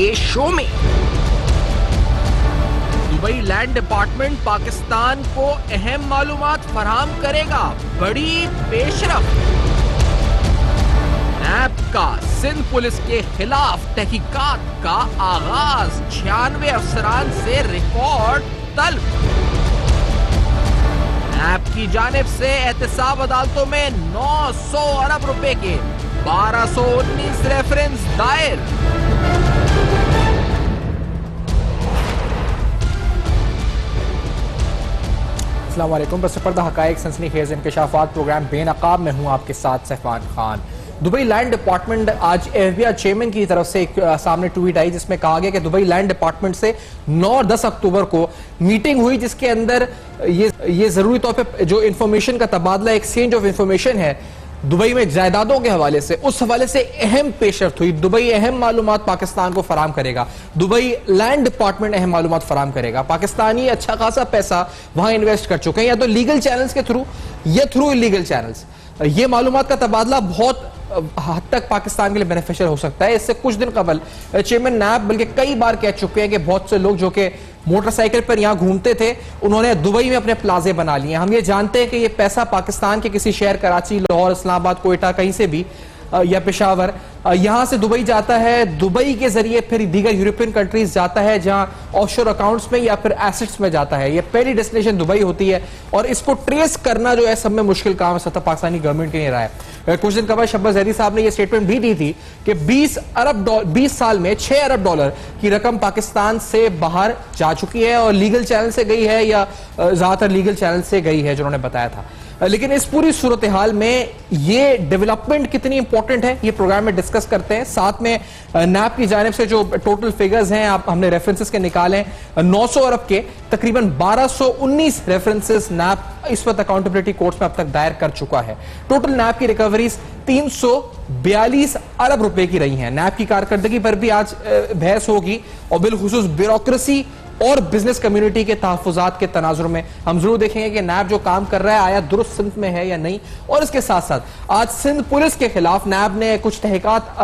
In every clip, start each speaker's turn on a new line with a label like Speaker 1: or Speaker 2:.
Speaker 1: के शो में। Dubai land department Pakistan को अहम मालूमात फराहम करेगा, बड़ी पेशरफ। नैब का सिंध पुलिस के खिलाफ तहकीकात का आगाज, 96 अफसरान से रिकॉर्ड तलब। नैब की जानिब से एहतसाब अदालतों में 900 अरब रुपए के 1219 रेफरेंस दायर।
Speaker 2: अस्सलाम वालेकुम। बस पर्दा हकायक सनसनीखेज इंकशाफात प्रोग्राम बेनकाब में हूं आपके साथ सैफान खान। दुबई लैंड डिपार्टमेंट आज FBI चेयरमैन की तरफ से एक सामने ट्वीट आई जिसमें कहा गया कि दुबई लैंड डिपार्टमेंट से 9 और 10 अक्टूबर को मीटिंग हुई, जिसके अंदर ये जरूरी तौर पे जो इंफॉर्मेशन का तबादला, एक्सचेंज ऑफ इंफॉर्मेशन है दुबई में जायदादों के हवाले से, उस हवाले से अहम पेशरफ्त हुई। दुबई अहम मालूमात पाकिस्तान को फराहम करेगा, दुबई लैंड डिपार्टमेंट अहम मालूमात फराहम करेगा। पाकिस्तानी अच्छा खासा पैसा वहां इन्वेस्ट कर चुके हैं, या तो लीगल चैनल्स के थ्रू या थ्रू इलीगल चैनल्स। ये मालूमात का तबादला बहुत हद तक पाकिस्तान के लिए बेनिफिशियल हो सकता है। इससे कुछ दिन कबल चेयरमैन नैब बल्कि कई बार कह चुके हैं कि बहुत से लोग जो कि मोटरसाइकिल पर यहां घूमते थे, उन्होंने दुबई में अपने प्लाजे बना लिए। हम ये जानते हैं कि ये पैसा पाकिस्तान के किसी शहर, कराची, लाहौर, इस्लामाबाद, कोयटा, कहीं से भी या पेशावर, यहां से दुबई जाता है, दुबई के जरिए फिर दीगर यूरोपियन कंट्रीज जाता है, जहां ऑफशोर अकाउंट्स में या फिर एसेट्स में जाता है। ये पहली डेस्टिनेशन दुबई होती है और इसको ट्रेस करना जो है सब में मुश्किल काम है, सतह पाकिस्तानी गवर्नमेंट के नहीं रहा है। कुछ दिन कबल शहबाज जहरी साहब ने यह स्टेटमेंट भी दी थी कि 20 साल में 6 अरब डॉलर की रकम पाकिस्तान से बाहर जा चुकी है और लीगल चैनल से गई है, या ज्यादातर लीगल चैनल से गई है, जो उन्होंने बताया था। लेकिन इस पूरी सूरत हाल में ये डेवलपमेंट कितनी इंपॉर्टेंट है, ये प्रोग्राम में डिस्कस करते हैं। साथ में नैब की जानिब से जो टोटल फिगर्स हैं, आप हमने रेफरेंसेस के निकाले, 900 अरब के तकरीबन 1219 रेफरेंसेस नैब इस वक्त अकाउंटेबिलिटी कोर्ट्स में अब तक दायर कर चुका है। टोटल नैब की रिकवरीज 342 अरब रुपए की रही हैं। नैब की कारकर्दगी पर भी आज बहस होगी और बिलखुसूस ब्यूरोक्रेसी और बिजनेस कम्युनिटी के तहफुजात के तनाजुर में हम जरूर देखेंगे कि नैब जो काम कर रहा है आया दुरुस्त सिंध में है या नहीं। और इसके साथ साथ आज सिंध पुलिस के खिलाफ नैब ने कुछ तहकीकात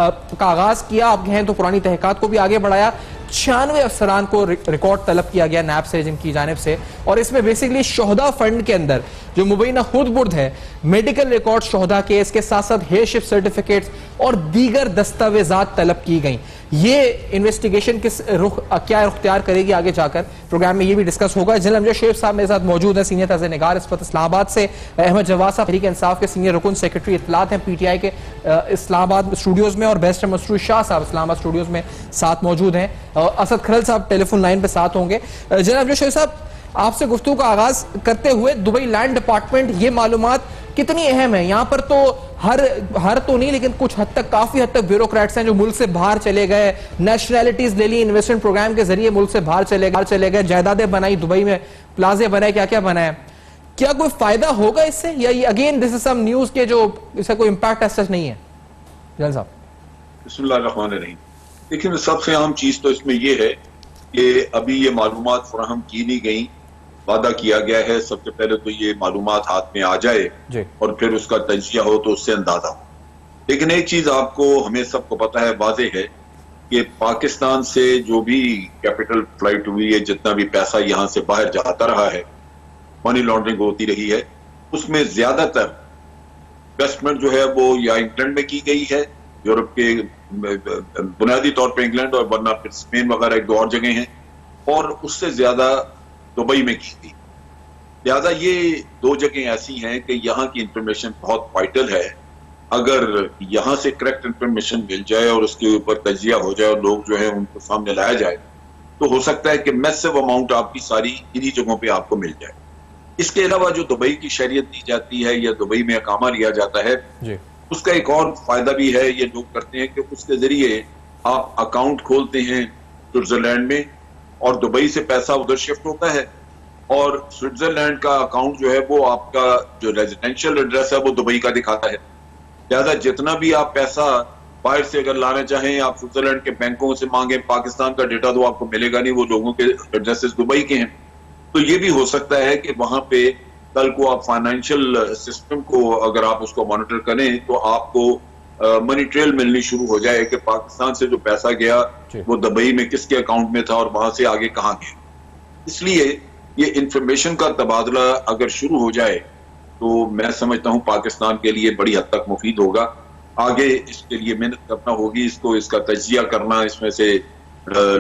Speaker 2: का आगाज किया, आप कहें तो पुरानी तहकीकात को भी आगे बढ़ाया। 96 अफसरान को रिकॉर्ड तलब किया गया नैब से, जिनकी जानिब से, और इसमें बेसिकली शोहदा फंड के अंदर जो मुबैना खुद है, मेडिकल रिकॉर्ड शोहदा के, इसके साथ साथ हेयरशिप सर्टिफिकेट्स और दीगर दस्तावेजात तलब की गई। ये इन्वेस्टिगेशन किस रुख क्या इख्तियार करेगी आगे जाकर, प्रोग्राम में ये भी डिस्कस होगा। जनरल अमजद शेख साहब मेरे साथ मौजूद हैं, सीनियर तर्ज निगार इस वक्त इस्लामाबाद से। अहमद जवाद साहब तहरीक इंसाफ के सीनियर रुकन सेक्रेटरी इत्तलात हैं PTI के इस्लामाबाद स्टूडियोज में, और बैरिस्टर मसरूर शाह साहब इस्लामाबाद स्टूडियोज में साथ मौजूद हैं। असद खरल साहब टेलीफोन लाइन पे साथ होंगे। जनरल अमजद शेख साहब, आपसे गुफ्तगू का आगाज करते हुए, दुबई लैंड डिपार्टमेंट, ये मालूमात कितनी अहम है? यहाँ पर तो हर तो नहीं, लेकिन कुछ हद तक, काफी हद तक ब्यूरोक्रेट्स हैं जो मुल्क से बाहर चले गए, नेशनैलिटीज ले ली, इन्वेस्टमेंट प्रोग्राम के जरिए मुल्क से बाहर चले गए, जायदादें बनाई, दुबई में प्लाजे बनाए, क्या क्या बनाए। क्या कोई फायदा होगा इससे, या ये again this is some news के जो इसका कोई इंपैक्ट ऐसा नहीं है? जनरल साहब।
Speaker 3: बिस्मिल्लाहिर्रहमानिर्रहीम। लेकिन सबसे अहम चीज तो इसमें यह है कि अभी ये मालूमात फराहम की नहीं गई, वादा किया गया है सबसे पहले तो ये मालूमात हाथ में आ जाए और फिर उसका तजिया हो तो उससे अंदाजा हो। लेकिन एक चीज आपको, हमें सबको पता है, वाज़ेह है कि पाकिस्तान से जो भी कैपिटल फ्लाइट हुई है, जितना भी पैसा यहाँ से बाहर जाता रहा है, मनी लॉन्ड्रिंग होती रही है, उसमें ज्यादातर इन्वेस्टमेंट जो है वो या इंग्लैंड में की गई है, यूरोप के बुनियादी तौर पर इंग्लैंड, और वरना फिर स्पेन वगैरह एक दो और जगह हैं, और उससे ज्यादा दुबई में की थी। लिहाजा ये दो जगह ऐसी हैं कि यहाँ की इंफॉर्मेशन बहुत वाइटल है। अगर यहाँ से करेक्ट इंफॉर्मेशन मिल जाए और उसके ऊपर तजिया हो जाए और लोग जो है उनको सामने लाया जाए, तो हो सकता है कि मैसिव अमाउंट आपकी सारी इन्हीं जगहों पे आपको मिल जाए। इसके अलावा जो दुबई की शरीयत दी जाती है या दुबई में अकामा लिया जाता है, उसका एक और फायदा भी है, ये लोग करते हैं कि उसके जरिए आप अकाउंट खोलते हैं स्विट्जरलैंड में और दुबई से पैसा उधर शिफ्ट होता है, और स्विट्जरलैंड का अकाउंट जो है वो आपका जो रेजिडेंशियल एड्रेस है वो दुबई का दिखाता है। लिहाजा जितना भी आप पैसा बाहर से अगर लाना चाहें, आप स्विट्जरलैंड के बैंकों से मांगे, पाकिस्तान का डेटा तो आपको मिलेगा नहीं, वो लोगों के एड्रेसेस दुबई के हैं। तो ये भी हो सकता है कि वहां पे कल को आप फाइनेंशियल सिस्टम को अगर आप उसको मॉनिटर करें तो आपको मनी ट्रेल मिलनी शुरू हो जाए कि पाकिस्तान से जो पैसा गया वो दुबई में किसके अकाउंट में था और वहां से आगे कहां गया। इसलिए ये इंफॉर्मेशन का तबादला अगर शुरू हो जाए तो मैं समझता हूं पाकिस्तान के लिए बड़ी हद तक मुफीद होगा। आगे इसके लिए मेहनत करना होगी, इसका तजिया करना, इसमें से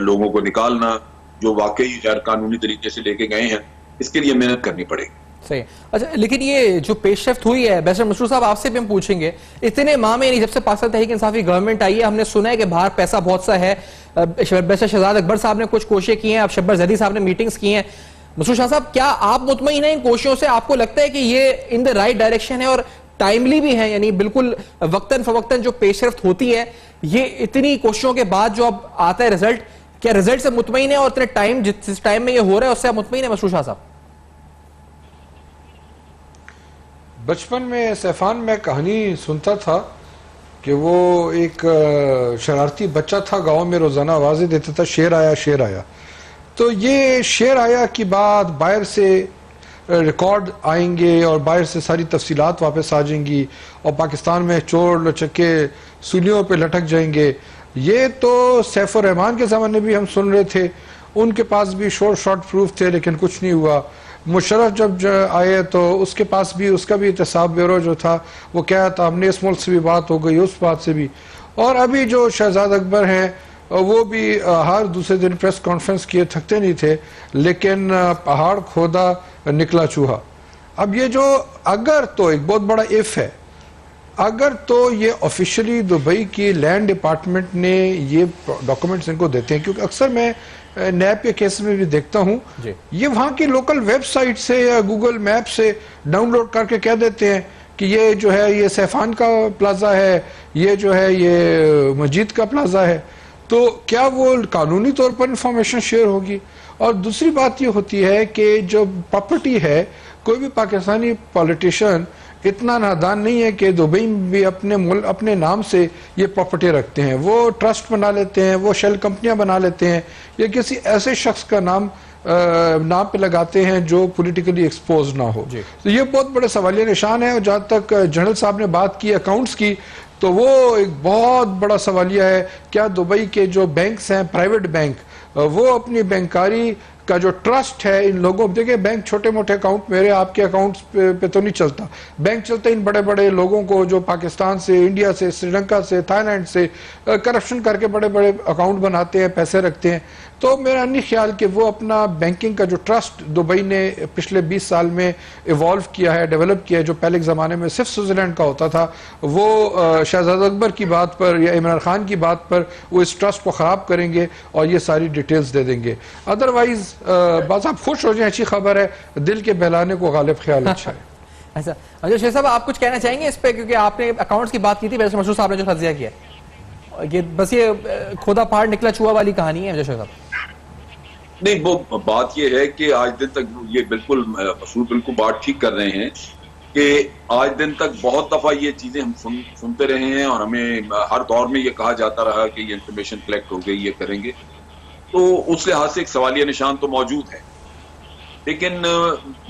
Speaker 3: लोगों को निकालना जो वाकई गैर कानूनी तरीके से लेके गए हैं, इसके लिए मेहनत करनी पड़ेगी।
Speaker 2: सही। अच्छा, लेकिन ये जो पेशरफ्त हुई है बैरिस्टर मसरूर साहब, आपसे भी हम पूछेंगे, इतने माह में नहीं, जब से पाकिस्तान तहरीक इंसाफी गवर्नमेंट आई है, हमने सुना है कि बाहर पैसा बहुत सा है। बैरिस्टर शहजाद अकबर साहब ने कुछ कोशिशें की हैं, अब शब्बर जदी साहब ने मीटिंग्स की हैं। मसरूर शाह साहब, क्या आप मुतमईन हैं इन कोशिशों से? आपको लगता है कि ये इन द राइट डायरेक्शन है और टाइमली भी है, यानी बिल्कुल वक्तन फवक्तन जो पेशरफ्त होती है, ये इतनी कोशिशों के बाद जो अब आता है रिजल्ट, क्या रिजल्ट से मुतमईन है और इतने टाइम जिस टाइम में ये हो रहा है उससे आप मुतमईन है मसरूर शाह साहब?
Speaker 4: बचपन में सैफान में कहानी सुनता था कि वो एक शरारती बच्चा था, गांव में रोजाना आवाजें देता था, शेर आया शेर आया। तो ये शेर आया की बात बाहर से रिकॉर्ड आएंगे और बाहर से सारी तफसीलात वापस आ जाएंगी और पाकिस्तान में चोर लचके सूलियों पे लटक जाएंगे। ये तो सैफ उर रहमान के ज़माने भी हम सुन रहे थे, उनके पास भी शॉर्ट प्रूफ थे लेकिन कुछ नहीं हुआ। मुशर्रफ जब आए तो उसके पास भी, उसका भी एहतसाब ब्यूरो जो था वो क्या था, हमने इस मुल्क से भी बात हो गई, उस बात से भी। और अभी जो शहजाद अकबर हैं वो भी हर दूसरे दिन प्रेस कॉन्फ्रेंस किए थकते नहीं थे, लेकिन पहाड़ खोदा निकला चूहा। अब ये जो अगर तो एक बहुत बड़ा इफ है, अगर तो ये ऑफिशियली दुबई की लैंड डिपार्टमेंट ने ये डॉक्यूमेंट्स इनको देते हैं, क्योंकि अक्सर मैं नैप के केस में भी देखता हूं, ये वहां की लोकल वेबसाइट से या गूगल मैप से डाउनलोड करके कह देते हैं कि ये जो है ये सैफान का प्लाजा है, ये जो है ये मस्जिद का प्लाजा है। तो क्या वो कानूनी तौर पर इंफॉर्मेशन शेयर होगी? और दूसरी बात ये होती है कि जो प्रॉपर्टी है, कोई भी पाकिस्तानी पॉलिटिशियन इतना नादान नहीं है कि दुबई में भी अपने नाम से ये प्रॉपर्टी रखते हैं। वो ट्रस्ट बना लेते हैं, वो शेल कंपनियां बना लेते हैं, या किसी ऐसे शख्स का नाम पे लगाते हैं जो पॉलिटिकली एक्सपोज ना हो। तो ये बहुत बड़े सवालिया निशान है। और जहाँ तक जनरल साहब ने बात की अकाउंट्स की, तो वो एक बहुत बड़ा सवालिया है। क्या दुबई के जो बैंक्स हैं, प्राइवेट बैंक, वो अपनी बैंकारी का जो ट्रस्ट है इन लोगों, देखिए बैंक छोटे मोटे अकाउंट मेरे आपके अकाउंट्स पे तो नहीं चलता, बैंक चलते इन बड़े बड़े लोगों को जो पाकिस्तान से, इंडिया से, श्रीलंका से, थाईलैंड से करप्शन करके बड़े बड़े अकाउंट बनाते हैं, पैसे रखते हैं। तो मेरा नहीं ख्याल कि वो अपना बैंकिंग का जो ट्रस्ट दुबई ने पिछले 20 साल में इवॉल्व किया है, डेवलप किया है, जो पहले के ज़माने में सिर्फ स्विट्ज़रलैंड का होता था, वो शहजाद अकबर की बात पर या इमरान खान की बात पर वो इस ट्रस्ट को ख़राब करेंगे और ये सारी डिटेल्स दे देंगे। अदरवाइज बस आप खुश हो जाए, अच्छी खबर है, दिल के बहलाने को गालिब ख्याल अच्छा है।
Speaker 2: ऐसा अच्छा शेख साहब, आप कुछ कहना चाहेंगे इस पे, क्योंकि आपने अकाउंट्स की बात की थी, बैरिस्टर मसरूर साहब ने जो तज्जिया किया, ये बस ये खोदा पहाड़ निकला चूहा वाली कहानी है शेख साहब?
Speaker 3: नहीं, वो बात ये है कि आज दिन तक ये बिल्कुल मसरूर बिल्कुल बात ठीक कर रहे हैं कि आज दिन तक बहुत दफा ये चीजें हम सुनते रहे हैं और हमें हर दौर में ये कहा जाता रहा कि ये इंफॉर्मेशन कलेक्ट हो गई, ये करेंगे। तो उस लिहाज से एक सवालिया निशान तो मौजूद है, लेकिन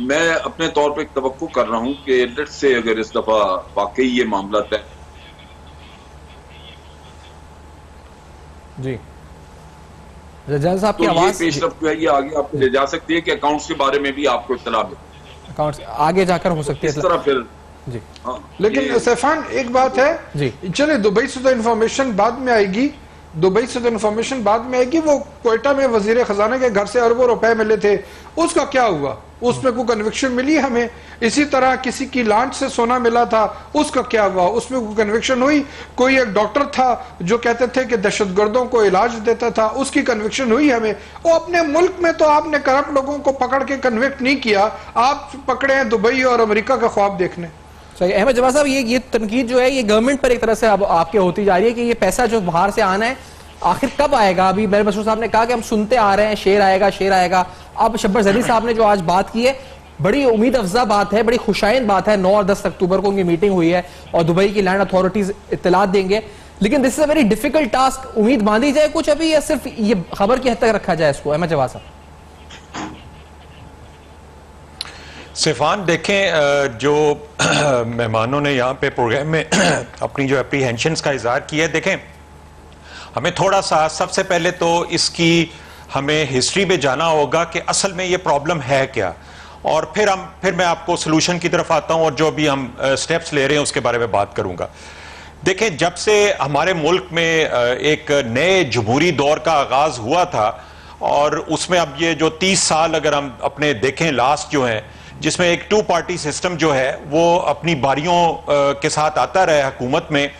Speaker 3: मैं अपने तौर पर तवक्को कर रहा हूं कि लेट्स से अगर इस दफा वाकई ये मामला तय
Speaker 2: जी जनरल साहब की
Speaker 3: तो
Speaker 2: आवाज
Speaker 3: ये पेशरफ्त जो है ये आगे आपको ले जा सकती है कि अकाउंट्स के बारे में भी आपको इत्तला मिले,
Speaker 2: अकाउंट्स आगे जाकर हो सकती है
Speaker 3: इस तरह फिर
Speaker 2: जी।
Speaker 3: हाँ,
Speaker 4: लेकिन सैफान एक बात है
Speaker 2: जी,
Speaker 4: चले दुबई से तो इन्फॉर्मेशन बाद में आएगी, दुबई से तो इन्फॉर्मेशन बाद में आएगी। वो कोयटा में वजीर खजाना के घर से अरबों रुपए मिले थे, उसका क्या हुआ? उसमें कोई कन्विक्शन मिली हमें? इसी तरह किसी की लांच से सोना मिला था, उसका क्या हुआ? उसमें कोई कन्विक्शन हुई? कोई एक डॉक्टर था जो कहते थे कि दहशतगर्दों को इलाज देता था, उसकी कन्विक्शन हुई हमें? वो अपने मुल्क में तो आपने करप्ट लोगों को पकड़ के कन्विक्ट नहीं किया, आप पकड़े हैं दुबई और अमेरिका का ख्वाब देखने।
Speaker 2: सही। अहमद जवाद साहब, ये तनकीद जो है ये गवर्नमेंट पर एक तरह से अब आपके होती जा रही है कि ये पैसा जो बाहर से आना है आखिर कब आएगा? अभी बैरिस्टर मसरूर साहब ने कहा कि हम सुनते आ रहे हैं शेर आएगा शेर आएगा। अब शब्बर जदी साहब ने जो आज बात की है, बड़ी उम्मीद अफजा बात है, बड़ी खुशाइंद बात है। 9 और 10 अक्टूबर को उनकी मीटिंग हुई है और दुबई की लैंड अथॉरिटीज इत्तलात देंगे, लेकिन this is a very difficult task. उम्मीद बांधी जाए कुछ अभी, या सिर्फ ये खबर की हद तक रखा जाए इसको? अहमद जवाद साहब।
Speaker 5: सिफान देखें, जो मेहमानों ने यहाँ पे प्रोग्राम में अपनी जो एप्रीहेंशंस का इजहार किया है, देखें हमें थोड़ा सा सबसे पहले तो इसकी हमें हिस्ट्री में जाना होगा कि असल में ये प्रॉब्लम है क्या, और फिर मैं आपको सोल्यूशन की तरफ आता हूँ और जो भी हम स्टेप्स ले रहे हैं उसके बारे में बात करूंगा। देखें, जब से हमारे मुल्क में एक नए जमहूरी दौर का आगाज हुआ था और उसमें अब ये जो 30 साल अगर हम अपने देखें लास्ट जो है, जिसमें एक 2 पार्टी सिस्टम जो है वो अपनी बारियों के साथ आता रहा है हुकूमत में।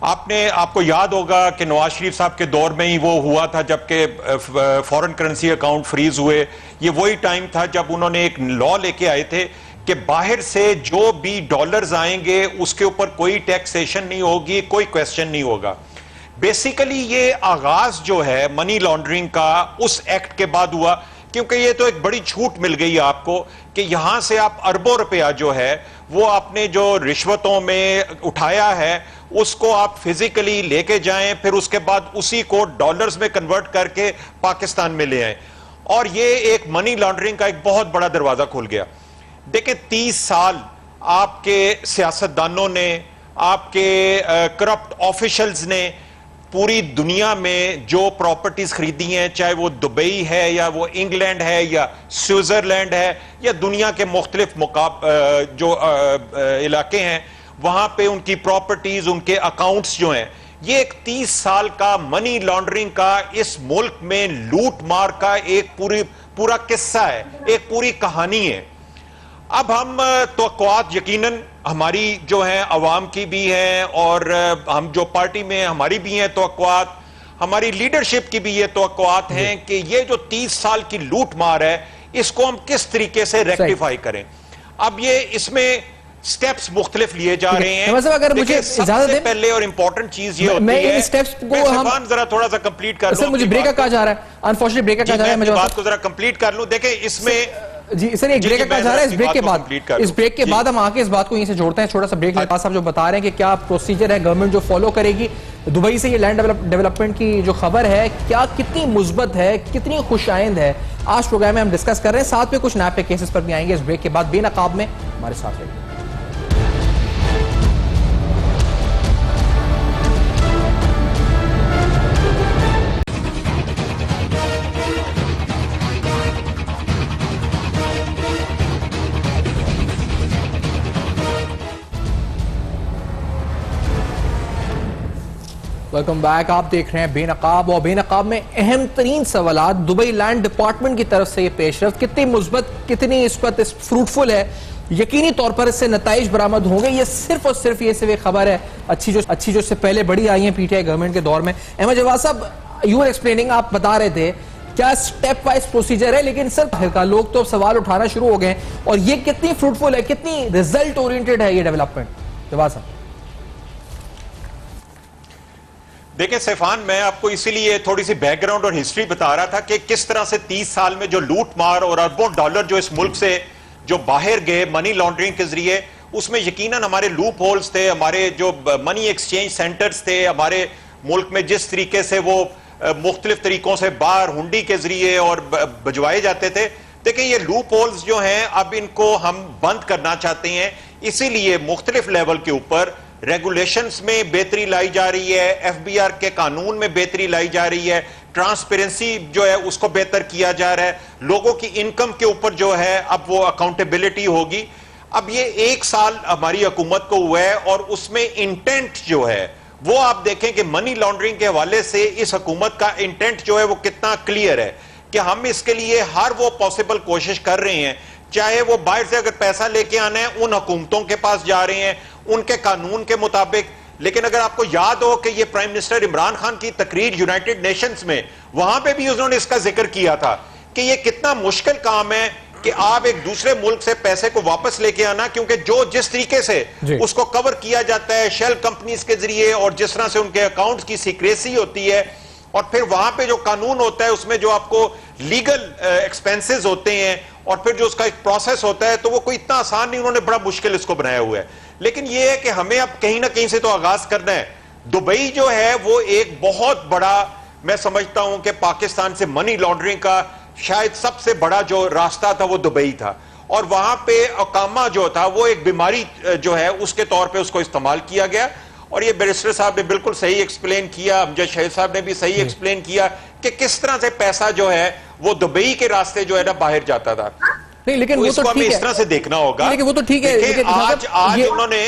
Speaker 5: आपको याद होगा कि नवाज शरीफ साहब के दौर में ही वो हुआ था जबकि फॉरेन करेंसी अकाउंट फ्रीज हुए। ये वही टाइम था जब उन्होंने एक लॉ लेके आए थे कि बाहर से जो भी डॉलर्स आएंगे उसके ऊपर कोई टैक्सेशन नहीं होगी, कोई क्वेश्चन नहीं होगा। बेसिकली ये आगाज जो है मनी लॉन्ड्रिंग का उस एक्ट के बाद हुआ, क्योंकि ये तो एक बड़ी छूट मिल गई आपको कि यहां से आप अरबों रुपया जो है वो आपने जो रिश्वतों में उठाया है उसको आप फिजिकली लेके जाएं, फिर उसके बाद उसी को डॉलर्स में कन्वर्ट करके पाकिस्तान में ले आए, और ये एक मनी लॉन्ड्रिंग का एक बहुत बड़ा दरवाजा खुल गया। देखिए 30 साल आपके सियासतदानों ने, आपके करप्ट ऑफिशियल्स ने पूरी दुनिया में जो प्रॉपर्टीज खरीदी हैं, चाहे वो दुबई है या वो इंग्लैंड है या स्विट्जरलैंड है या दुनिया के मुख्तलिफ जो इलाके हैं, वहां पे उनकी प्रॉपर्टीज, उनके अकाउंट्स जो हैं, ये एक 30 साल का मनी लॉन्ड्रिंग का इस मुल्क में लूट मार का एक पूरा किस्सा है, एक पूरी कहानी है। अब हम तवक्कुआत यकीनन हमारी जो है अवाम की भी है और हम जो पार्टी में हमारी भी हैं तवक्कुआत, हमारी लीडरशिप की भी ये तवक्कुआत हैं कि ये जो 30 साल की लूट मार है इसको हम किस तरीके से रेक्टिफाई करें। अब ये इसमें स्टेप्स मुख्तलिफ लिए जा रहे हैं।
Speaker 2: अगर मुझे इजाजत दें,
Speaker 5: पहले और इंपॉर्टेंट चीज ये होती है,
Speaker 2: स्टेप्स को हम
Speaker 5: जरा थोड़ा सा कंप्लीट कर लूं।
Speaker 2: मुझे ब्रेक का कहा जा रहा है, अनफॉर्चुनेटली ब्रेक का कहा जा रहा है, मैं
Speaker 5: बात को जरा कंप्लीट कर लूं। देखें इसमें
Speaker 2: जी सर एक ब्रेक का जा रहा है, इस ब्रेक के बाद हम आके इस बात को यहीं से जोड़ते हैं। छोटा सा ब्रेक लेते हैं। आप जो बता रहे हैं कि क्या प्रोसीजर है गवर्नमेंट जो फॉलो करेगी, दुबई से ये लैंड डेवलपमेंट की जो खबर है क्या कितनी मुस्बत है, कितनी खुशाइंद है, आज प्रोग्राम में हम डिस्कस कर रहे हैं। साथ में कुछ नए केसेस पर भी आएंगे इस ब्रेक के बाद। बेनकाब में हमारे साथ रहिए। Welcome back. आप देख रहे हैं बेनकाब, और बेनकाब में अहम तरीन सवालात दुबई लैंड डिपार्टमेंट की तरफ से ये पेशरफ्त कितनी मुस्बत, कितनी इस वक्त फ्रूटफुल है, यकीनी तौर पर इससे नताइज बरामद होंगे। ये सिर्फ और सिर्फ ये सिर्फ एक खबर है अच्छी जो इससे पहले बड़ी आई है पीटीआई गवर्नमेंट के दौर में। अहमद जवाद साहब, यू आर एक्सप्लेनिंग, आप बता रहे थे क्या स्टेप वाइज प्रोसीजर है, लेकिन सर का लोग तो सवाल उठाना शुरू हो गए, और ये कितनी फ्रूटफुल है, कितनी रिजल्ट ओरिएंटेड है ये डेवलपमेंट। जवाद साहब
Speaker 5: देखें सैफान, मैं आपको इसीलिए थोड़ी सी बैकग्राउंड और हिस्ट्री बता रहा था कि किस तरह से 30 साल में जो लूट मार और अरबों डॉलर जो इस मुल्क से जो बाहर गए मनी लॉन्ड्रिंग के जरिए, उसमें यकीनन हमारे लूप होल्स थे, हमारे जो मनी एक्सचेंज सेंटर्स थे हमारे मुल्क में, जिस तरीके से वो मुख्तलिफ तरीकों से बाहर हुंडी के जरिए और भिजवाए जाते थे। देखिए ये लूप होल्स जो हैं अब इनको हम बंद करना चाहते हैं, इसीलिए मुख्तलिफ लेवल के ऊपर रेगुलेशंस में बेहतरी लाई जा रही है, एफबीआर के कानून में बेहतरी लाई जा रही है, ट्रांसपेरेंसी जो है उसको बेहतर किया जा रहा है, लोगों की इनकम के ऊपर जो है अब वो अकाउंटेबिलिटी होगी। अब ये 1 साल हमारी हुकूमत को हुआ है और उसमें इंटेंट जो है वो आप देखें कि मनी लॉन्ड्रिंग के हवाले से इस हुकूमत का इंटेंट जो है वो कितना क्लियर है कि हम इसके लिए हर वो पॉसिबल कोशिश कर रहे हैं, चाहे वो बाहर से अगर पैसा लेके आना है उन हुकूमतों के पास जा रहे हैं उनके कानून के मुताबिक। लेकिन अगर आपको याद हो कि ये प्राइम मिनिस्टर इमरान खान की तकरीर यूनाइटेड नेशंस में, वहां पे भी उन्होंने इसका जिक्र किया था कि ये कितना मुश्किल काम है कि आप एक दूसरे मुल्क से पैसे को वापस लेके आना, क्योंकि जो जिस तरीके से उसको कवर किया जाता है शेल कंपनीज के जरिए और जिस तरह से उनके अकाउंट्स की सीक्रेसी होती है, और फिर वहां पे जो कानून होता है उसमें जो आपको लीगल एक्सपेंसेस होते हैं और फिर जो उसका एक प्रोसेस होता है, तो वो कोई इतना आसान नहीं, उन्होंने बड़ा मुश्किल इसको बनाया हुआ है। लेकिन ये है कि हमें अब कहीं ना कहीं से तो आगाज करना है। दुबई जो है वो एक बहुत बड़ा, मैं समझता हूं कि पाकिस्तान से मनी लॉन्ड्रिंग का शायद सबसे बड़ा जो रास्ता था वो दुबई था, और वहां पे अकामा जो था वो एक बीमारी जो है उसके तौर पे उसको इस्तेमाल किया गया। और ये बैरिस्टर साहब ने बिल्कुल सही एक्सप्लेन किया, अमजद शहीद साहब ने भी सही एक्सप्लेन किया कि किस तरह से पैसा जो है वो दुबई के रास्ते जो है ना बाहर जाता था।
Speaker 2: नहीं, लेकिन
Speaker 5: तो
Speaker 2: वो
Speaker 5: इसको
Speaker 2: तो
Speaker 5: हमें
Speaker 2: ठीक
Speaker 5: इस तरह से देखना होगा।
Speaker 2: लेकिन वो तो ठीक है, लेकिन
Speaker 5: आज उन्होंने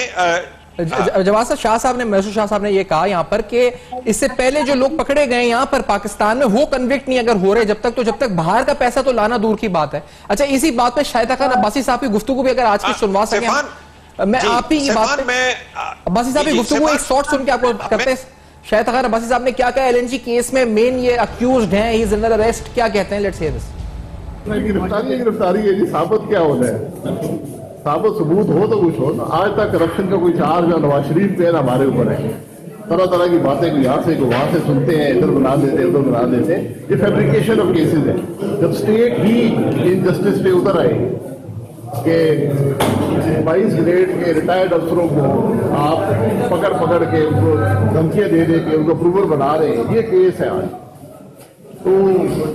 Speaker 2: जवाब शाह साहब ने, मैसूर शाह साहब ने ये कहा यहाँ पर कि इससे पहले जो लोग पकड़े गए यहाँ पर पाकिस्तान में वो कन्विक्ट नहीं अगर हो रहे जब तक बाहर का पैसा तो लाना दूर की बात है। अच्छा, इसी बात पे शाहिदा खान अब्बासी साहब की गुफ्तगू भी अगर आज की सुनवा सके, मैं आप ही ये बात अब्बासी साहब की गुफ्तगू एक शॉर्ट सुन के आपको करते हैं। शाहिदा खान अब्बासी साहब ने क्या कहा एलएनजी केस में, मेन ये अक्यूज्ड हैं, ही इज अंडर अरेस्ट, क्या कहते हैं? Let's hear this.
Speaker 6: गिरफ्तारी है जी, साबित क्या होना है? साबित सबूत हो तो कुछ हो ना। आज तक करप्शन का कोई चार्ज ना नवाज शरीफ पे ना हमारे ऊपर है। तरह तरह की बातें कोई यहाँ से कोई वहां से सुनते हैं, इधर बना देते हैं उधर बना देते हैं। ये फैब्रिकेशन ऑफ केसेस है। जब स्टेट ही इनजस्टिस पे उतर आए कि 22 ग्रेड के रिटायर्ड अफसरों को आप पकड़ के उनको धमकियां दे के उनको अप्रूवल बना रहे हैं, ये केस है आज। तो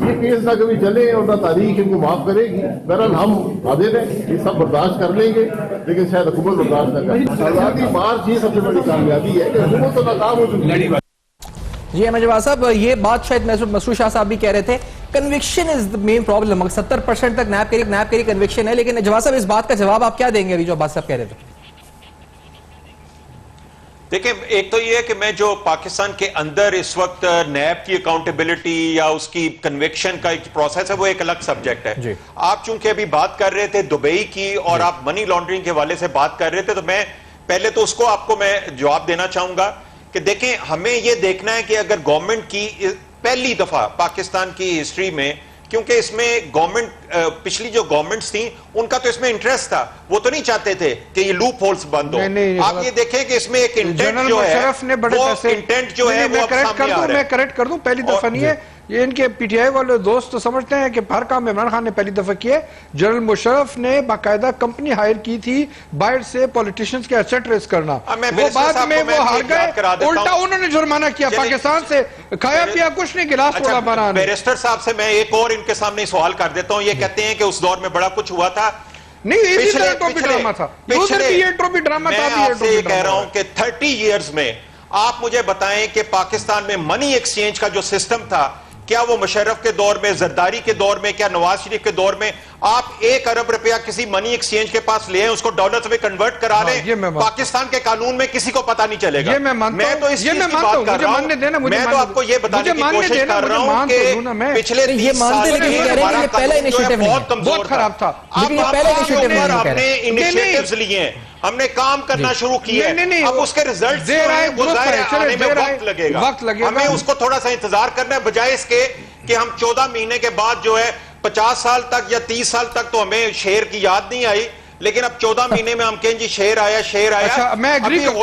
Speaker 6: ये केस ना कभी चले और ना तारीख इनको माफ करेगी। बहरहाल हम वादे हैं ये सब बर्दाश्त कर लेंगे, लेकिन शायद हुकूमत बर्दाश्त न करे। आजादी मार्च ही सबसे बड़ी कामयाबी है कि हुकूमत तो नाकाम हो चुकी है।
Speaker 2: जी अहमद जवाद साहब, ये बात शायद मसूद शाह साहब भी कह रहे थे, conviction is the main problem. 70% तक नैब करी कन्विक्शन है, लेकिन जवाद साहब इस बात का जवाब आप क्या देंगे अभी जो अब्बास साहब कह रहे थे?
Speaker 5: देखिए, एक तो ये है कि मैं जो पाकिस्तान के अंदर इस वक्त नैब की अकाउंटेबिलिटी या उसकी कन्विक्शन का एक प्रोसेस है वो एक अलग सब्जेक्ट है। आप चूंकि अभी बात कर रहे थे दुबई की और आप मनी लॉन्ड्रिंग के हवाले से बात कर रहे थे, तो मैं पहले तो उसको आपको मैं जवाब देना चाहूंगा कि देखें, हमें यह देखना है कि अगर गवर्नमेंट की पहली दफा पाकिस्तान की हिस्ट्री में, क्योंकि इसमें गवर्नमेंट पिछली जो गवर्नमेंट्स थी उनका तो इसमें इंटरेस्ट था, वो तो नहीं चाहते थे कि ये लूप होल्स बंद हो। आप ये देखें कि इसमें एक इंटेंट जो है वो इंटेंट जो है वो सामने आ रहा है।
Speaker 4: मैं करेक्ट कर दूं, पहली दफा नहीं है ये। इनके पीटीआई वाले दोस्त तो समझते हैं कि हर काम इमरान खान ने पहली दफा किया। जनरल मुशर्रफ ने बाकायदा कंपनी हायर की थी बाहर से पॉलिटिशियंस के एसेट रेस करना, वो बाद में वो हार गए, उल्टा उन्होंने जुर्माना किया पाकिस्तान से, खाया पिया कुछ नहीं, गिलास तोड़ा बना।
Speaker 5: बैरिस्टर साहब से मैं एक और इनके सामने सवाल कर देता हूं। ये कहते हैं कि उस दौर में बड़ा कुछ हुआ था।
Speaker 4: नहीं, पिछले ट्रॉफी ड्रामा था, ये ट्रॉफी ड्रामा था।
Speaker 5: मैं आपसे ये कह रहा हूं कि 30 इयर्स में आप मुझे बताएं कि पाकिस्तान में मनी एक्सचेंज का जो सिस्टम था, क्या वो मुशर्रफ के दौर में, जरदारी के दौर में, क्या नवाज शरीफ के दौर में आप 1 अरब रुपया किसी मनी एक्सचेंज के पास ले उसको डॉलर्स में कन्वर्ट करा लें, पाकिस्सान के कानून में किसी को पता नहीं चलेगा। मैं तो इस चीज की बात कर रहा हूं। मैं तो आपको ये बताने की कोशिश कर रहा हूं कि पिछले 30 साल में बहुत खराब था। हमने इनिशिएटिव्स लिए हैं, हमने काम करना शुरू किया है, अब उसके रिजल्ट आने में वक्त लगेगा। हमें उसको थोड़ा सा इंतजार करना है, बजाय इसके कि हम 14 महीने के बाद जो है 50 साल तक या 30 साल तक तो हमें शेर की याद नहीं आई, लेकिन अब 14 महीने में हम कहें जी शेर आया, शेर आया।
Speaker 4: अच्छा, मैं एग्री करता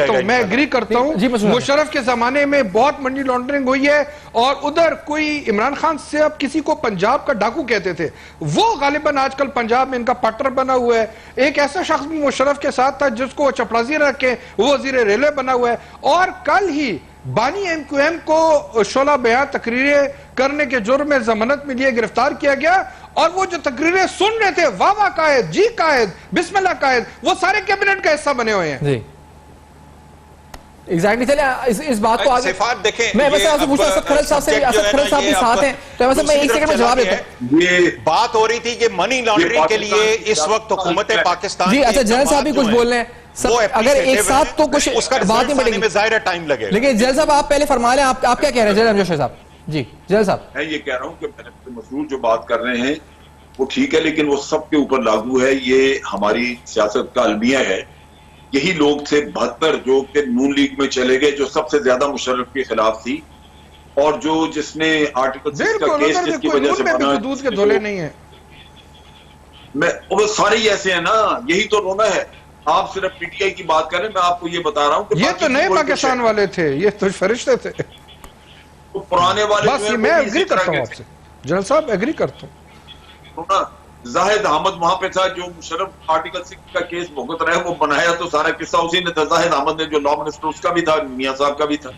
Speaker 4: हूं, मैं एग्री करता हूं। मुशर्रफ के जमाने में बहुत मनी लॉन्ड्रिंग हुई है, और उधर कोई इमरान खान से अब किसी को पंजाब का डाकू कहते थे, वो गालिबन आजकल पंजाब में इनका पार्टनर बना हुआ है। एक ऐसा शख्स भी मुशर्रफ के साथ था जिसको चपरासी रखे, वो वजीर रेलवे बना हुआ है। और कल ही बानी एमक्यूएम को शोला बयान तकरीरें करने के जुर्म में जमानत में लिए गिरफ्तार किया गया, और वो जो तकरीरें सुन रहे थे, वाह वाह कायद, जी कायद, बिस्मिल्लाह कायद, वो सारे कैबिनेट का हिस्सा बने हुए हैं।
Speaker 2: जी एग्जैक्टली। चलिए इस बात को आगे
Speaker 5: देखें।
Speaker 2: मैं वैसे आपसे पूछा, असद खरल साहब से, असद खरल साहब भी साथ हैं, तो वैसे मैं एक सेकंड में जवाब देता हूं।
Speaker 3: ये
Speaker 5: बात हो रही थी कि मनी लॉन्ड्रिंग के लिए इस वक्त हुकूमत पाकिस्तान
Speaker 2: जी, अच्छा जनरल साहब भी कुछ बोल रहे हैं, अगर एक साथ तो कुछ बात नहीं बढ़ेगी,
Speaker 5: ज़ाहिर टाइम लगेगा।
Speaker 2: लेकिन जनरल साहब आप पहले फरमा लें, आप क्या कह रहे हैं जनरल जोशी साहब? जी जनरल साहब,
Speaker 3: मैं ये कह रहा हूं कि मसूद जो बात कर रहे हैं वो ठीक है, लेकिन वो सबके ऊपर लागू है। ये हमारी सियासत का अलमिया है। यही लोग थे 72 जो कि नून लीग में चले गए, जो सबसे ज्यादा मुशर्रफ के खिलाफ थी, और जो जिसने आर्टिकल 6 का केस जिसकी वजह से बना,
Speaker 4: दूध के धोले नहीं है।
Speaker 3: वो सारे ही ऐसे हैं ना, यही तो रोना है। आप सिर्फ पीटीआई की बात करें, मैं आपको ये बता रहा हूं कि
Speaker 4: ये तो नए पाकिस्तान वाले थे, ये तो फरिश्ते थे,
Speaker 3: तो पुराने वाले।
Speaker 4: बस ये मैं एग्री करता हूं आपसे जनरल साहब, एग्री करता हूं।
Speaker 3: जाहिद अहमद वहां पे था जो मुशर्रफ आर्टिकल 6 का केस भुगत रहे, वो बनाया तो सारा किस्सा उसी ने था। जाहिद अहमद ने जो लॉ मिनिस्टर उसका भी था, मियां साहब का भी था।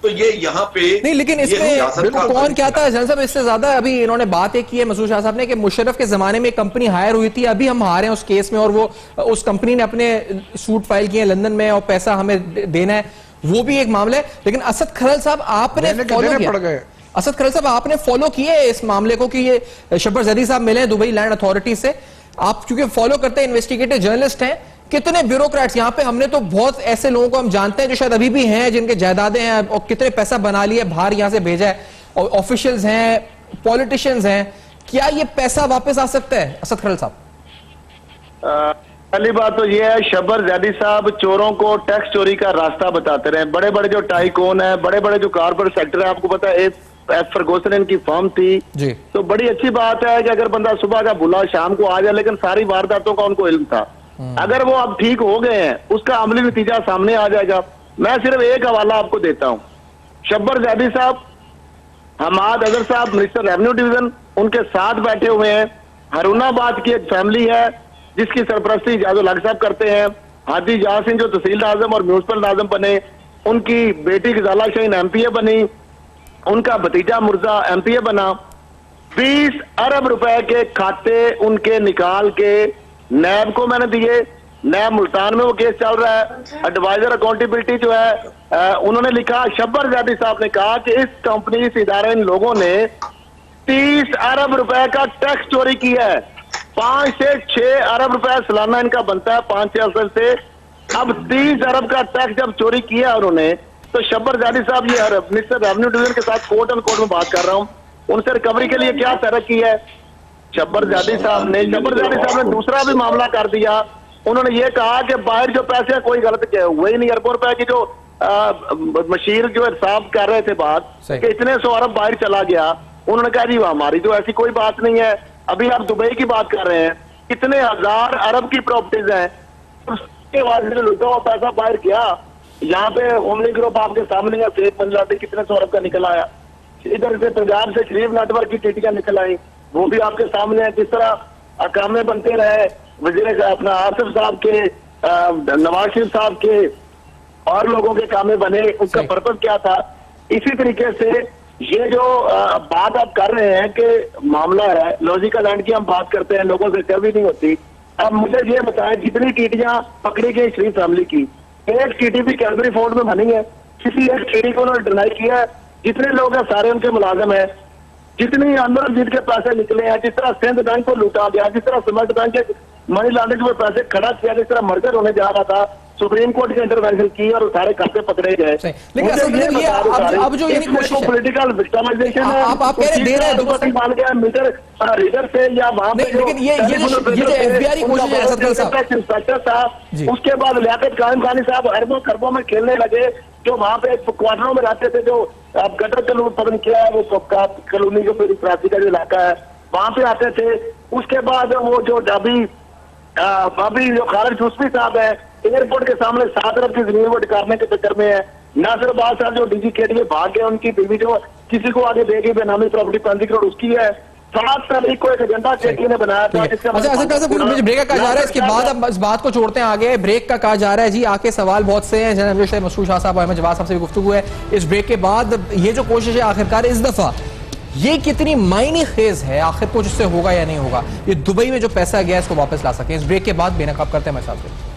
Speaker 3: तो ये यहाँ पे
Speaker 2: नहीं, लेकिन
Speaker 3: ये
Speaker 2: इसमें
Speaker 3: सियासत का
Speaker 2: कौन क्या था जनरल साहब? इससे ज्यादा अभी इन्होंने बात एक की है मसूद शाह साहब ने कि मुशर्रफ के जमाने में एक कंपनी हायर हुई थी, अभी हम हारे हैं उस केस में, और वो उस कंपनी ने अपने सूट फाइल किए लंदन में और पैसा हमें देना है, वो भी एक मामला है। लेकिन असद खरल साहब आपने फॉलो किया, असद खरल साहब आपने फॉलो किए इस मामले को कि ये शब्बर जदी साहब मिले दुबई लैंड अथॉरिटी से, आप क्योंकि फॉलो करते हैं, इन्वेस्टिगेटिव जर्नलिस्ट हैं, कितने ब्यूरोक्रेट्स यहाँ पे, हमने तो बहुत ऐसे लोगों को हम जानते हैं जो शायद अभी भी हैं जिनके जायदादें हैं और कितने पैसा बना लिया बाहर यहाँ से भेजा है, और ऑफिशियल्स हैं, पॉलिटिशियंस हैं, क्या ये पैसा वापस आ सकता है असद खरल साहब?
Speaker 7: पहली बात तो ये है, शब्बर जैदी साहब चोरों को टैक्स चोरी का रास्ता बताते रहे। बड़े बड़े जो टाइकून है, बड़े बड़े जो कारपोरेट सेक्टर है, आपको पता है एफ फर्गूसन इनकी फर्म थी
Speaker 2: जी।
Speaker 7: तो बड़ी अच्छी बात है कि अगर बंदा सुबह का बुला शाम को आ जाए, लेकिन सारी वारदातों का उनको इल्म था। अगर वो अब ठीक हो गए हैं, उसका अमली नतीजा सामने आ जाएगा। मैं सिर्फ एक हवाला आपको देता हूं, शब्बर जैदी साहब, हमाद अजहर साहब मिनिस्टर रेवेन्यू डिवीजन उनके साथ बैठे हुए हैं। हरुणाबाद की एक फैमिली है जिसकी सरपरस्ती जादो लग साहब करते हैं। हाजी जहां सिंह जो तहसील नाज़म और म्यूनसिपल नाज़म बने, उनकी बेटी गजाला शाहीन एमपीए बनी, उनका भतीजा मुर्जा एमपीए बना। 20 अरब रुपए के खाते उनके निकाल के नैब को मैंने दिए। नैब मुल्तान में वो केस चल रहा है। एडवाइजर अकाउंटेबिलिटी जो है उन्होंने लिखा, शब्बर जैदी साहब ने कहा कि इस कंपनी, इस इदारे, इन लोगों ने 30 अरब रुपए का टैक्स चोरी किया है। 5 से 6 अरब रुपए सालाना इनका बनता है 5-6 साल से। अब 30 अरब का टैक्स जब चोरी किया उन्होंने, तो शब्बर जैदी साहब, ये मिनिस्टर रेवेन्यू डिवीजन के साथ कोर्ट एंड कोर्ट में बात कर रहा हूं, उनसे रिकवरी के लिए क्या तरक की है शब्बर जैदी साहब ने दूसरा भी मामला कर दिया। उन्होंने ये कहा कि बाहर जो पैसे हैं कोई गलत हुए ही नहीं। अरबों रुपए की जो मशीर जो साहब कर रहे थे बात कि इतने 100 अरब बाहर चला गया, उन्होंने कहा जी हमारी तो ऐसी कोई बात नहीं है। अभी आप दुबई की बात कर रहे हैं, कितने 1000 अरब की प्रॉपर्टीज हैं, उसके बाद लुटा हुआ पैसा बाहर गया। यहाँ पे होमली ग्रुप आपके सामने है, फेक मंजिला से कितने 100 अरब का निकल आया। इधर से पंजाब से शरीफ नेटवर्क की टीटियां निकल आई, वो भी आपके सामने है। किस तरह कामे बनते रहे वजीर अपना आसिफ साहब के, नवाज शरीफ साहब के और लोगों के कामे बने, उसका पर्पज क्या था। इसी तरीके से ये जो बात आप कर रहे हैं कि मामला है लॉजिकल एंड की, हम बात करते हैं, लोगों से कभी नहीं होती। अब मुझे ये बताएं, जितनी टीटियां पकड़ी गई शरीफ फैमिली की, एक टीटी भी कैडबरी फोर्ट में बनी है, किसी एक टीटी को उन्होंने डिनाई किया है। जितने लोग हैं सारे उनके मुलाजिम है। जितनी अंदर जीत के पैसे निकले हैं, जिस तरह सिंध बैंक को लूटा गया, जिस तरह सीमेंट बैंक के मनी लॉन्ड्रिंग में पैसे खड़ा किया, जिस तरह मर्डर होने जा रहा था, सुप्रीम कोर्ट के इंटरवेंशन की और सारे खाते पकड़े गए।
Speaker 2: लेकिन अब जो यानी कोशिश है,
Speaker 7: पॉलिटिकल विक्टिमाइजेशन है,
Speaker 2: आप कह रहे दे रहे हैं
Speaker 7: मान गया मीटर रीडर से या वहां पे
Speaker 2: लेकिन ये जो एफबीआई की कोशिश है
Speaker 7: इंस्पेक्टर साहब, उसके बाद लियाकत कायम खानी साहब अरबों खरबों में खेलने लगे, जो वहां पे क्वार्टरों में रहते थे, जो अब गटर कॉलोनी पता क्या है, वो कॉलोनी जो फिर कराची का जो इलाका है, वहां पे आते थे। उसके बाद वो जो अभी जो खालिद चुस्पी साहब है, एयरपोर्ट के सामने 7 अरब की जमीन वो निकालने के चक्कर में है। नासिर अब्बास साहब जो डीजी के लिए भाग गए, उनकी बीवी जो किसी को आगे देगी बेनामी प्रॉपर्टी 35 करोड़ उसकी है। 7 तारीख को एक एजेंडा जेटली ने बनाया था।
Speaker 2: अच्छा, ब्रेक का कहा जा रहा है, इसके बाद अब इस बात को छोड़ते हैं आगे। ब्रेक का कहा जा रहा है जी, आके सवाल बहुत से हैं, जनरल मसूद शाह साहब, अहमद जवाद साहब से भी गुफ्तगू है। इस ब्रेक के बाद ये जो कोशिश है आखिरकार इस दफा ये कितनी मायने खेज है, आखिर कुछ इससे होगा या नहीं होगा, ये दुबई में जो पैसा गया इसको वापस ला सके। इस ब्रेक के बाद बेनकाब करते हैं मेरे साथ से।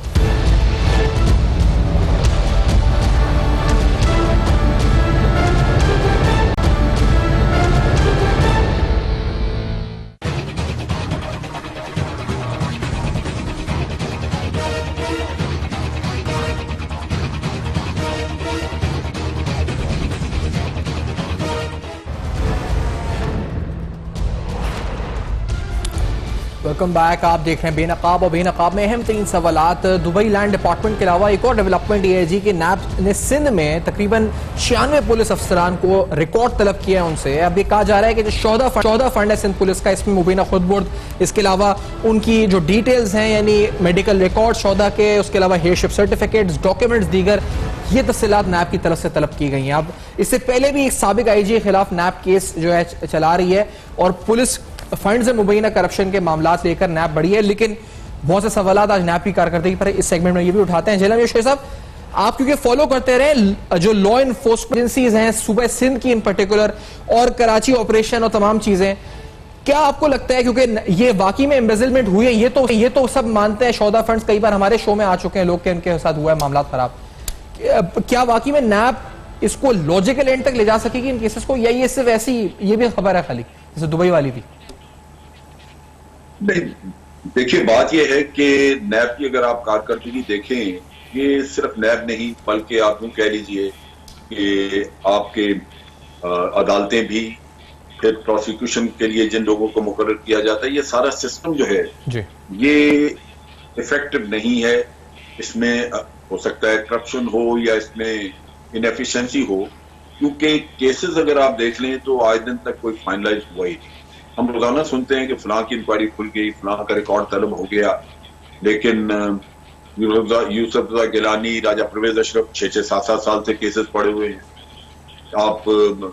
Speaker 2: Welcome back. आप देख रहे हैं बेनकाब, और बेनकाब में अहम तरीन सवालात। दुबई लैंड डिपार्टमेंट के अलावा एक और डेवलपमेंट ये है जी कि नैब ने सिंध में तकरीबन 96 पुलिस अफसरान को रिकॉर्ड तलब किया है उनसे। अब ये कहा जा रहा है कि जो 14 फंड है सिंध पुलिस का, इसमें मुबीना खुद बोर्ड, इसके अलावा उनकी जो डिटेल्स हैं यानी मेडिकल रिकॉर्ड 14 के, उसके अलावा हेयरशिप सर्टिफिकेट्स, डॉक्यूमेंट्स दीगर, ये तफसीलात नैब की तरफ से तलब की गई हैं। अब इससे पहले भी एक साबिक आईजी के खिलाफ नैब केस जो है चला रही है, और पुलिस फंड से मुबैना करप्शन के मामलात लेकर नैब बढ़ी है। लेकिन बहुत से सवाल आज नैब की कारकर्दगी पर इस सेगमेंट में ये भी उठाते हैं। जेलम शेख साहब, आप क्योंकि फॉलो करते रहे जो लॉ इन्फोर्समेंट एजेंसीज हैं सूबा सिंध की इन पर्टिकुलर और कराची ऑपरेशन और तमाम चीजें, क्या आपको लगता है क्योंकि ये वाकई में एम्बेजलमेंट हुई है, ये तो सब मानते हैं, शौदा फंड्स कई बार हमारे शो में आ चुके हैं लोग के उनके साथ हुआ है मामला खराब, क्या वाकई में नैब इसको लॉजिकल एंड तक ले जा सकेगी इन केसेस को, या ये सिर्फ ऐसी ये भी खबर है खाली जैसे दुबई वाली थी?
Speaker 3: नहीं, देखिए बात यह है कि नैब की अगर आप कारकर्दगी देखें, ये सिर्फ नैब नहीं बल्कि आप यूं कह लीजिए कि आपके अदालतें भी, फिर प्रोसिक्यूशन के लिए जिन लोगों को मुकर्रर किया जाता है, ये सारा सिस्टम जो है
Speaker 2: जी।
Speaker 3: ये इफेक्टिव नहीं है। इसमें हो सकता है करप्शन हो या इसमें इनएफिशिएंसी हो, क्योंकि केसेस अगर आप देख लें तो आज दिन तक कोई फाइनलाइज हुआ ही नहीं। हम रोजाना सुनते हैं कि फलां की इंक्वायरी खुल गई, फलां का रिकॉर्ड तलब हो गया, लेकिन यूसुफ गिलानी, राजा परवेज अशरफ 6-6, 7-7 साल से केसेस पड़े हुए हैं। आप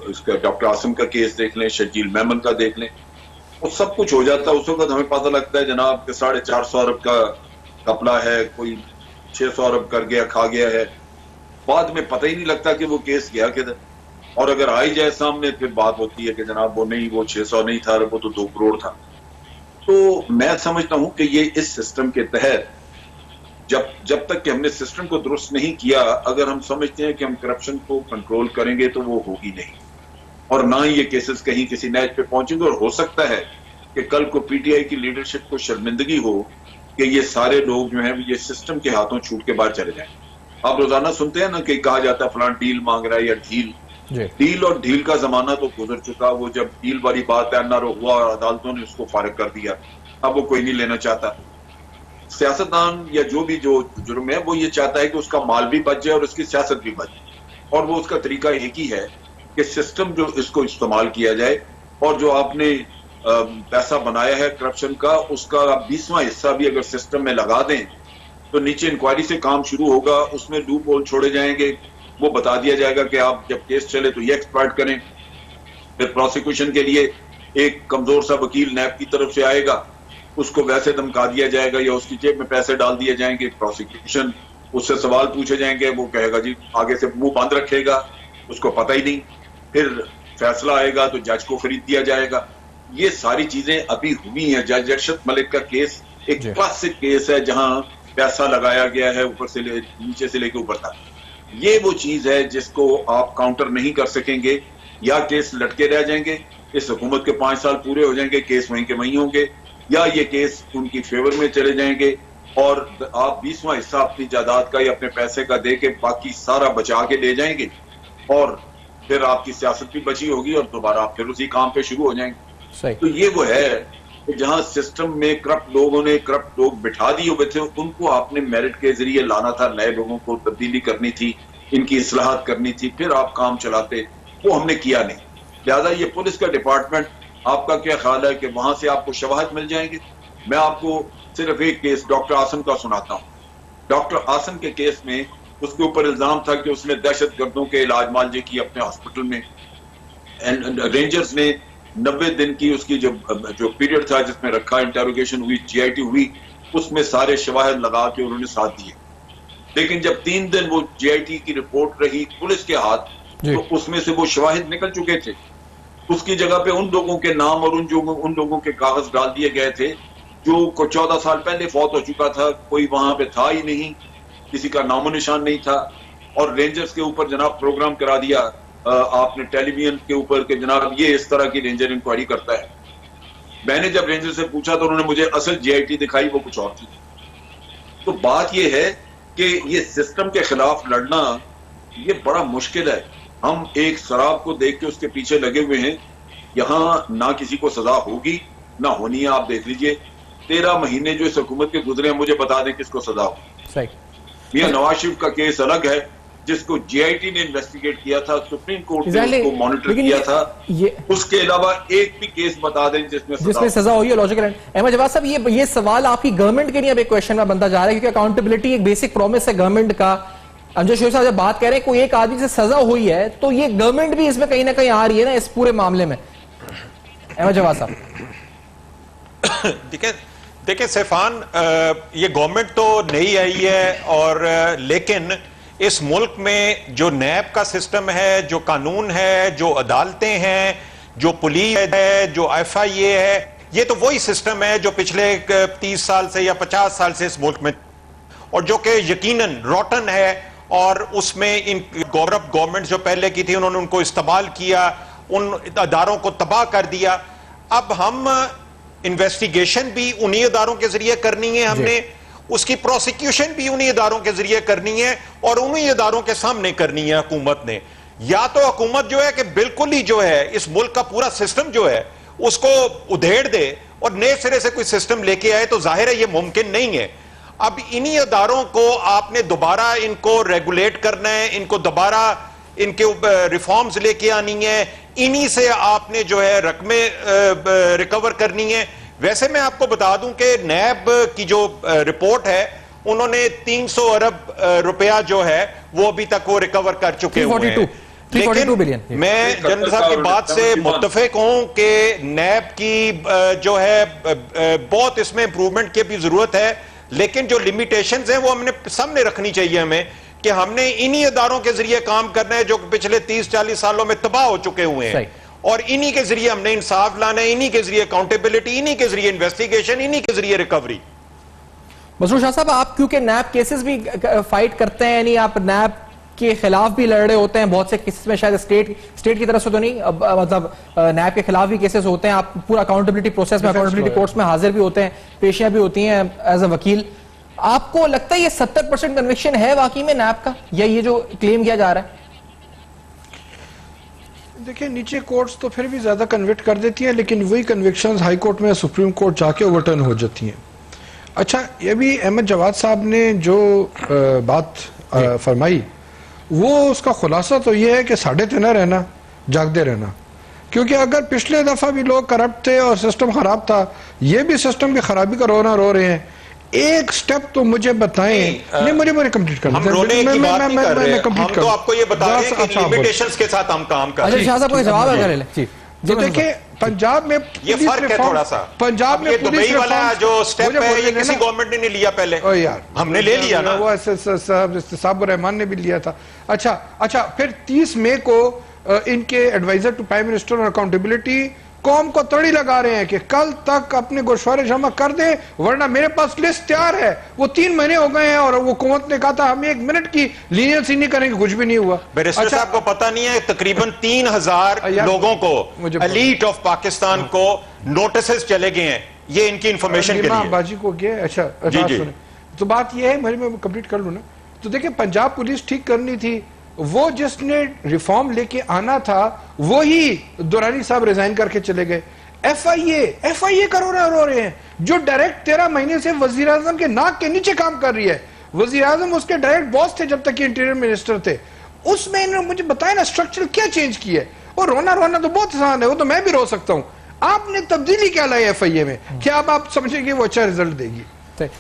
Speaker 3: इसका डॉक्टर आसिम का केस देख लें, शजील मेमन का देख लें, वो सब कुछ हो जाता है। उस वक्त हमें पता लगता है जनाब के 450 अरब का कपड़ा है, कोई 600 अरब कर गया, खा गया है, बाद में पता ही नहीं लगता कि वो केस गया किधर। और अगर आई जाए सामने फिर बात होती है कि जनाब वो नहीं, वो 600 नहीं था, वो तो 2 करोड़ था। तो मैं समझता हूं कि ये इस सिस्टम के तहत जब तक कि हमने सिस्टम को दुरुस्त नहीं किया, अगर हम समझते हैं कि हम करप्शन को कंट्रोल करेंगे तो वो होगी नहीं, और ना ही ये केसेस कहीं किसी नैच पे पहुंचेंगे। और हो सकता है कि कल को पीटीआई की लीडरशिप को शर्मिंदगी हो कि ये सारे लोग जो हैं ये सिस्टम के हाथों छूट के बाहर चले जाएं। आप रोजाना सुनते हैं ना कि कहा जाता है फलां डील मांग रहा है या डील और ढील का जमाना तो गुजर चुका। वो जब डील वाली बात एनआरओ हुआ और अदालतों ने उसको फारिग कर दिया, अब वो कोई नहीं लेना चाहता। सियासतदान या जो जुर्म है वो ये चाहता है कि उसका माल भी बच जाए और उसकी सियासत भी बच जाए, और वो उसका तरीका एक ही है कि सिस्टम जो इसको इस्तेमाल किया जाए, और जो आपने पैसा बनाया है करप्शन का, उसका 20वां हिस्सा भी अगर सिस्टम में लगा दें तो नीचे इंक्वायरी से काम शुरू होगा, उसमें लूप होल छोड़े जाएंगे, वो बता दिया जाएगा कि आप जब केस चले तो ये एक्सपर्ट करें। फिर प्रोसिक्यूशन के लिए एक कमजोर सा वकील नैब की तरफ से आएगा, उसको वैसे धमका दिया जाएगा या उसकी जेब में पैसे डाल दिए जाएंगे। प्रोसिक्यूशन उससे सवाल पूछे जाएंगे, वो कहेगा जी, आगे से मुंह बंद रखेगा, उसको पता ही नहीं। फिर फैसला आएगा तो जज को खरीद दिया जाएगा। ये सारी चीजें अभी हुई हैं। जज अरशद मलिक का केस एक क्लासिक केस है जहां पैसा लगाया गया है ऊपर से नीचे से लेकर ऊपर तक। ये वो चीज है जिसको आप काउंटर नहीं कर सकेंगे, या केस लटके रह जाएंगे, इस हुकूमत के 5 साल पूरे हो जाएंगे, केस वहीं के वहीं होंगे, या ये केस उनकी फेवर में चले जाएंगे और आप 20वां हिस्सा अपनी जायदाद का या अपने पैसे का दे के बाकी सारा बचा के ले जाएंगे, और फिर आपकी सियासत भी बची होगी और दोबारा आप फिर उसी काम पे शुरू हो जाएंगे। तो ये वो है जहां सिस्टम में करप्ट लोग बिठा दिए हुए थे, उनको आपने मेरिट के जरिए लाना था, नए लोगों को तब्दीली करनी थी, इनकी इस्लाहात करनी थी, फिर आप काम चलाते। वो हमने किया नहीं। लिहाजा ये पुलिस का डिपार्टमेंट, आपका क्या ख्याल है कि वहां से आपको शवाहद मिल जाएंगे? मैं आपको सिर्फ एक केस डॉक्टर आसिम का सुनाता हूं। डॉक्टर आसिम के केस में उसके ऊपर इल्जाम था कि उसने दहशत गर्दों के इलाज मालजे की अपने हॉस्पिटल में। रेंजर्स ने 90 दिन की उसकी जो पीरियड था जिसमें रखा, इंटेरोगेशन हुई, जीआईटी हुई, उसमें सारे शवाहद लगा के उन्होंने साथ दिए। लेकिन जब 3 दिन वो जीआईटी की रिपोर्ट रही पुलिस के हाथ, तो उसमें से वो शवाहद निकल चुके थे। उसकी जगह पे उन लोगों के नाम और उन लोगों के कागज डाल दिए गए थे जो को 14 साल पहले फौत हो चुका था, कोई वहां पे था ही नहीं, किसी का नामो निशान नहीं था। और रेंजर्स के ऊपर जनाब प्रोग्राम करा दिया आपने टेलीविजन के ऊपर कि जनाब ये इस तरह की रेंजर इंक्वायरी करता है। मैंने जब रेंजर से पूछा तो उन्होंने मुझे असल जीआईटी दिखाई, वो कुछ और थी। तो बात ये है कि ये सिस्टम के खिलाफ लड़ना ये बड़ा मुश्किल है। हम एक शराब को देख के उसके पीछे लगे हुए हैं, यहां ना किसी को सजा होगी ना होनी है। आप देख लीजिए 13 महीने जो इस हुकूमत के गुजरे हैं, मुझे बता दें किसको सजा हो। मियां नवाज शरीफ का केस अलग है जिसको जीआईटी ने इन्वेस्टिगेट किया था, सुप्रीम कोर्ट ने उसको मॉनिटर किया था। उसके अलावा एक भी केस बता दें जिसमें
Speaker 2: सजा हुई है लॉजिकल। अहमद जवाद साहब, ये सवाल आपकी गवर्नमेंट के लिए अब एक क्वेश्चन में बनता जा रहा है, क्योंकि अकाउंटेबिलिटी एक बेसिक प्रॉमिस है गवर्नमेंट का। अमजद शेख साहब जब बात कह रहे हैं कोई एक आदमी से सजा हुई है, तो ये गवर्नमेंट भी इसमें कहीं ना कहीं आ रही है ना इस पूरे मामले में। अहमद जवाद साहब
Speaker 5: देखिए सैफान, ये गवर्नमेंट तो नई आई है, और लेकिन इस मुल्क में जो नैब का सिस्टम है, जो कानून है, जो अदालतें हैं, जो पुलिस है, जो FIA है, ये तो वही सिस्टम है जो पिछले 30 साल से या 50 साल से इस मुल्क में, और जो कि यकीनन रॉटन है। और उसमें इन गवर्नमेंट जो पहले की थी उन्होंने उनको इस्तेमाल किया, उन अदारों को तबाह कर दिया। अब हम इन्वेस्टिगेशन भी उन्हीं अदारों के जरिए करनी है, हमने उसकी प्रोसिक्यूशन भी उन्हीं इदारों के जरिए करनी है और उन्हीं इदारों के सामने करनी है हुकूमत ने। या तो हुकूमत जो है कि बिल्कुल ही जो है इस मुल्क का पूरा सिस्टम जो है उसको उधेड़ दे और नए सिरे से कोई सिस्टम लेके आए, तो जाहिर है ये मुमकिन नहीं है। अब इन्हीं इदारों को आपने दोबारा इनको रेगुलेट करना है, इनको दोबारा इनके रिफॉर्म्स लेके आनी है, इन्हीं से आपने जो है रकमें रिकवर करनी है। वैसे मैं आपको बता दूं कि नैब की जो रिपोर्ट है उन्होंने 300 अरब रुपया जो है वो अभी तक वो रिकवर कर चुके हुए हैं।
Speaker 2: 342 बिलियन।
Speaker 5: मैं जनरल साहब की बात से मुत्तफिक हूं कि नैब की जो है बहुत इसमें इंप्रूवमेंट की भी जरूरत है, लेकिन जो लिमिटेशंस हैं वो हमने सामने रखनी चाहिए हमें कि हमने इन्हीं इदारों के जरिए काम करना है जो पिछले 30-40 सालों में तबाह हो चुके हुए हैं, और इन्हीं के जरिए हमने इंसाफ लाना है, इन्हीं के जरिए अकाउंटेबिलिटी, इन्हीं के जरिए इन्वेस्टिगेशन, इन्हीं के जरिए रिकवरी।
Speaker 2: मसरूर शाह साहब, आप क्योंकि नैब केसेस भी फाइट करते हैं, यानी आप नैब के खिलाफ भी लड़ रहे होते हैं, बहुत से केसेस में शायद स्टेट की तरफ से तो नहीं, मतलब नैब के खिलाफ भी केसेस होते हैं, आप पूरा अकाउंटेबिलिटी प्रोसेस में, अकाउंटेबिलिटी कोर्ट्स में हाजिर भी होते हैं, पेशियां भी होती हैं एज अ वकील। आपको लगता है ये 70% कन्विक्शन है वाकई में नैब का, या ये जो क्लेम किया जा रहा है?
Speaker 4: देखिए, नीचे कोर्ट्स तो फिर भी ज्यादा कन्विक्ट कर देती हैं, लेकिन वही कन्विक्शंस हाई कोर्ट में, सुप्रीम कोर्ट जाके ओवरटर्न हो जाती हैं। अच्छा, ये भी अहमद जवाद साहब ने जो बात फरमाई, वो उसका खुलासा तो ये है कि साढ़े तेना रहना, जागते रहना, क्योंकि अगर पिछले दफा भी लोग करप्ट थे और सिस्टम खराब था, ये भी सिस्टम की खराबी का रोना रो रहे हैं। एक स्टेप तो मुझे बताएं। नहीं, मुझे कंप्लीट करना
Speaker 5: हम रोने की बात नहीं कर रहे, हम तो आपको ये बता रहे हैं कि लिमिटेशंस के साथ हम काम कर रहे हैं।
Speaker 2: शाह साहब को जवाब है।
Speaker 4: तो देखिए, पंजाब में
Speaker 5: ये फर्क है थोड़ा सा,
Speaker 4: पंजाब में
Speaker 5: दुबई वाला जो स्टेप है ये किसी गवर्नमेंट ने नहीं लिया पहले।
Speaker 4: ओ यार,
Speaker 5: हमने ले लिया ना,
Speaker 4: वो साहब रहमान ने भी लिया था। अच्छा, फिर 30 मई को इनके adviser to prime minister on accountability कौम को तड़ी लगा रहे हैं कि कल तक अपने गोशवारे जमा कर दे, वरना मेरे पास लिस्ट तैयार है। वो 3 महीने हो गए हैं और वो हुकूमत ने कहा था हम 1 मिनट की लीनियंसी नहीं करेंगे, कुछ भी नहीं हुआ।
Speaker 5: बैरिस्टर साहब को पता नहीं है, तकरीबन 3000 लोगों को, एलीट ऑफ पाकिस्तान को नोटिस चले गए हैं, ये इनकी इंफॉर्मेशन के लिए
Speaker 4: बाजी को गए। अच्छा, तो बात ये है, मैं कंप्लीट कर लूं ना। तो देखिए, पंजाब पुलिस ठीक करनी थी, वो जिसने रिफॉर्म लेके आना था वही दुरानी साहब रिजाइन करके चले गए। FIA का रो रहे हैं, जो डायरेक्ट 13 महीने से वजीर आजम के नाक के नीचे काम कर रही है। वजीर आजम उसके डायरेक्ट बॉस थे जब तक ये इंटीरियर मिनिस्टर थे। उसमें इन्होंने मुझे बताया ना स्ट्रक्चर क्या चेंज किया है। और रोना तो बहुत आसान है, वो तो मैं भी रो सकता हूं। आपने तब्दीली क्या लाई FIA में, क्या आप समझेंगे वो अच्छा रिजल्ट देगी?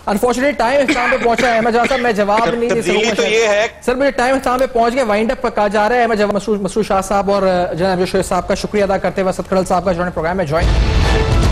Speaker 2: अनफॉर्चुनेट टाइम इस्लाम पे पहुंचा है। अहमद साहब, मैं जवाब नहीं दे सकूंगा
Speaker 5: तो ये है
Speaker 2: सर, मुझे टाइम इस्लाम पे पहुंच गया, वाइंड अप कहा जा रहा है। मैं मसरूर शाह साहब और जनाब शोएब साहब का शुक्रिया अदा करते हुए सतखड़ल साहब का जिन्होंने प्रोग्राम में ज्वाइन